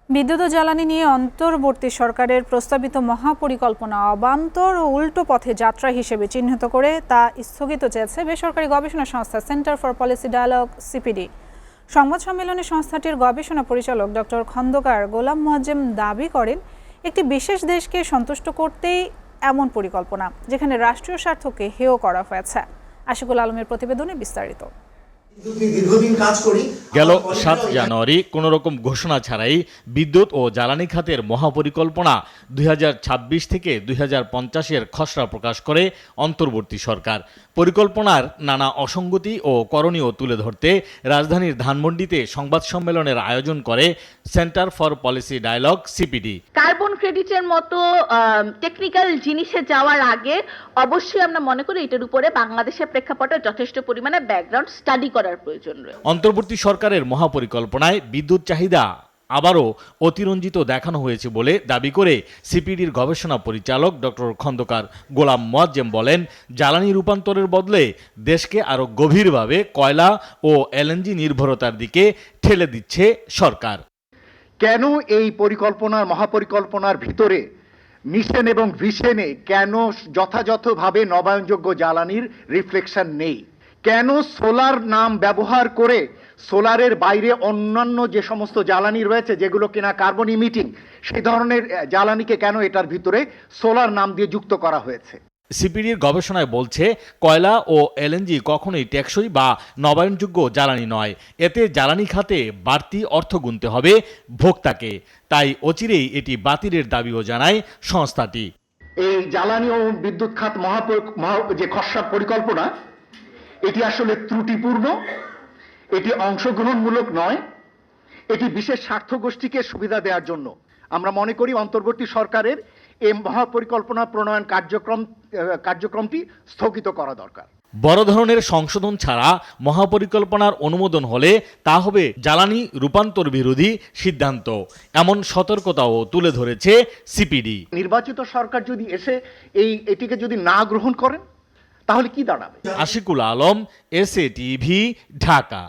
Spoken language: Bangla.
বিদ্যুৎ ও জ্বালানি নিয়ে অন্তর্বর্তী সরকারের প্রস্তাবিত মহাপরিকল্পনা অবান্তর ও উল্টো পথে যাত্রা হিসেবে চিহ্নিত করে তা স্থগিত চেয়েছে বেসরকারি গবেষণা সংস্থা centre for policy dialogue CPD. সংবাদ সম্মেলনে সংস্থাটির গবেষণা পরিচালক ডক্টর খন্দকার গোলাম মোয়াজ্জেম দাবি করেন, একটি বিশেষ দেশকে সন্তুষ্ট করতেই এমন পরিকল্পনা, যেখানে রাষ্ট্রীয় স্বার্থকে হেয় করা হয়েছে। আশিকুল আলমের প্রতিবেদনে বিস্তারিত। গেল ৭ জানুয়ারি কোনো রকম ঘোষণা ছাড়াই বিদ্যুৎ ও জ্বালানি খাতের মহাপরিকল্পনা ২০২৬ থেকে ২০৫০-এর খসড়া প্রকাশ করে অন্তর্বর্তী সরকার। পরিকল্পনার নানা অসঙ্গতি ও করণীয় তুলে ধরতে রাজধানীর ধানমন্ডিতে সংবাদ সম্মেলনের আয়োজন করে centre for policy dialogue CPD. Carbon ক্রেডিটের মতো টেকনিক্যাল জিনিসে যাওয়ার আগে অবশ্যই আমরা মনে করি এটার উপরে বাংলাদেশের প্রেক্ষাপটে যথেষ্ট পরিমাণে ব্যাকগ্রাউন্ড স্টাডি করার প্রয়োজন রয়েছে। অন্তর্বর্তী সরকারের মহাপরিকল্পনায় বিদ্যুৎ চাহিদা আবারও অতিরঞ্জিত দেখানো হয়েছে বলে দাবি করে সিপিডির গবেষণা পরিচালক ডক্টর খন্দকার গোলাম মোয়াজ্জেম বলেন, জ্বালানি রূপান্তরের বদলে দেশকে আরও গভীরভাবে কয়লা ও এলএনজি নির্ভরতার দিকে ঠেলে দিচ্ছে সরকার। কেন এই মহাপরিকল্পনার ভিতরে মিশন এবং ভিশনে কেন যথাযথভাবে নবায়নযোগ্য জ্বালানির রিফ্লেকশন নেই? কেন সোলার নাম ব্যবহার করে সোলারের বাইরে অন্যান্য যে সমস্ত জ্বালানি রয়েছে যেগুলো কিনা কার্বন ইমিটিং, সেই ধরনের জ্বালানিকে কেন এটার ভিতরে সোলার নাম দিয়ে যুক্ত করা হয়েছে? সিপিডির গবেষণায় বলছে, কয়লা ও এলএনজি কখনোই টেকসই বা নবায়নযোগ্য জ্বালানি নয়। এতে জ্বালানি খাতে বাড়তি অর্থ গুনতে হবে ভোক্তাকে। তাই অচিরেই এটি বাতিলের দাবিও জানায় সংস্থাটি। এই জ্বালানি ও বিদ্যুৎ খাত যে খসড়া পরিকল্পনা, এটি আসলে ত্রুটিপূর্ণ, এটি অংশগ্রহণমূলক নয়, এটি বিশেষ স্বার্থ গোষ্ঠীকে সুবিধা দেওয়ার জন্য। আমরা মনে করি অন্তর্বর্তী সরকারের এই মহাপরিকল্পনা প্রণয়ন কার্যক্রমটি স্থগিত করা দরকার। বড় ধরনের সংশোধন ছাড়া মহাপরিকল্পনার অনুমোদন হলে তা হবে জ্বালানি রূপান্তর বিরোধী সিদ্ধান্ত, এমন সতর্কতাও তুলে ধরেছে সিপিডি। নির্বাচিত সরকার যদি এসে এটিকে যদি না গ্রহণ করেন তাহলে কি দাঁড়াবে? Ashikul Alam, SA TV, Dhaka.